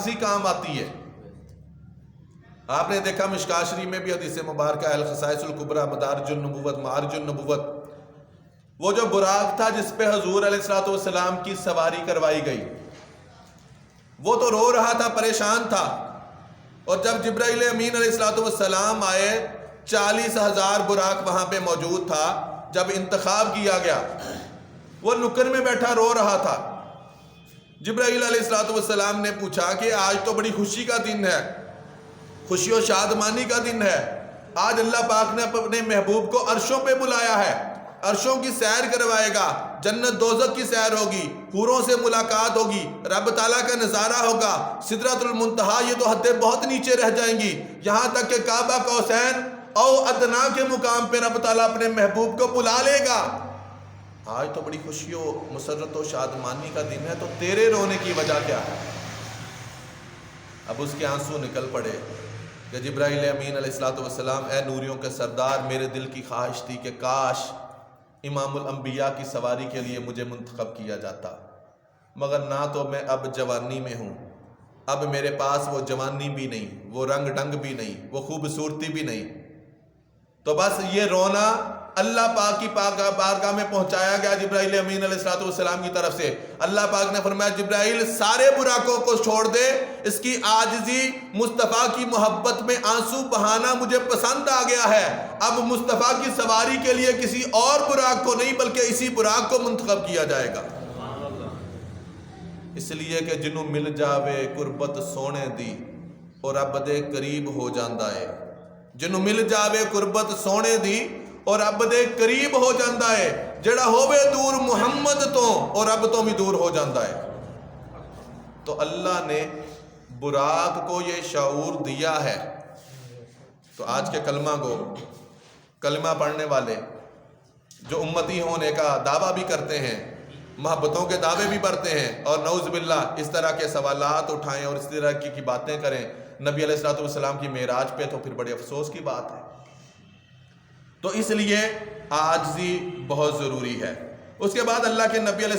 اسی کام آتی ہے۔ آپ نے دیکھا مشکاہ شریف میں بھی حدیث مبارکہ الخصائص الکبریٰ مدارج النبوت معارج النبوت، وہ جو براق تھا جس پہ حضور علیہ الصلوۃ والسلام کی سواری کروائی گئی، وہ تو رو رہا تھا، پریشان تھا، اور جب جبرائیل امین علیہ الصلوۃ والسلام آئے 40,000 براق وہاں پہ موجود تھا، جب انتخاب کیا گیا وہ نکر میں بیٹھا رو رہا تھا۔ جبرائیل علیہ الصلوۃ والسلام نے پوچھا کہ آج تو بڑی خوشی کا دن ہے، خوشی و شادمانی کا دن ہے، آج اللہ پاک نے اپنے محبوب کو عرشوں پہ بلایا ہے، عرشوں کی سیر کروائے گا، جنت دوزخ کی سیر ہوگی، حوروں سے ملاقات ہوگی، رب تعالیٰ کا نظارہ ہوگا، سدرۃ المنتہا یہ تو حدیں بہت نیچے رہ جائیں گی، یہاں تک کہ کعبہ قوسین او ادنا کے مقام پہ رب تعالیٰ اپنے محبوب کو بلا لے گا۔ آج تو بڑی خوشی و مسرت و شادمانی کا دن ہے، تو تیرے رونے کی وجہ کیا ہے؟ اب اس کے آنسو نکل پڑے کہ جبرائیل امین علیہ الصلوۃ والسلام، اے نوریوں کے سردار، میرے دل کی خواہش تھی کہ کاش امام الانبیاء کی سواری کے لیے مجھے منتخب کیا جاتا، مگر نہ تو میں اب جوانی میں ہوں، اب میرے پاس وہ جوانی بھی نہیں، وہ رنگ ڈنگ بھی نہیں، وہ خوبصورتی بھی نہیں، تو بس یہ رونا اللہ پاک کی بارگاہ میں پہنچایا گیا جبرائیل امین علیہ الصلوۃ والسلام کی طرف سے۔ اللہ پاک نے فرمایا جبرائیل سارے براقوں کو چھوڑ دے، اس کی عاجزی مصطفیٰ کی محبت میں آنسو بہانا مجھے پسند آ گیا ہے، اب مصطفیٰ کی سواری کے لیے کسی اور براق کو نہیں بلکہ اسی براق کو منتخب کیا جائے گا، اس لیے کہ جنوں مل جاوے قربت سونے دی اور رب دے قریب ہو جاندہ ہے، جنوں مل جاوے قربت سونے دی اور رب دے قریب ہو جاندہ ہے، جڑا ہووے دور محمد تو اور رب تو بھی دور ہو جاندہ ہے۔ تو اللہ نے براق کو یہ شعور دیا ہے۔ تو آج کے کلمہ گو، کلمہ پڑھنے والے جو امتی ہونے کا دعویٰ بھی کرتے ہیں، محبتوں کے دعوے بھی بڑھتے ہیں، اور نعوذ باللہ اس طرح کے سوالات اٹھائیں اور اس طرح کی باتیں کریں نبی علیہ الصلوۃ والسلام کی معراج پہ، تو پھر بڑے افسوس کی بات ہے۔ تو اس لیے عاجزی بہت ضروری ہے۔ اس کے بعد اللہ کے نبی علیہ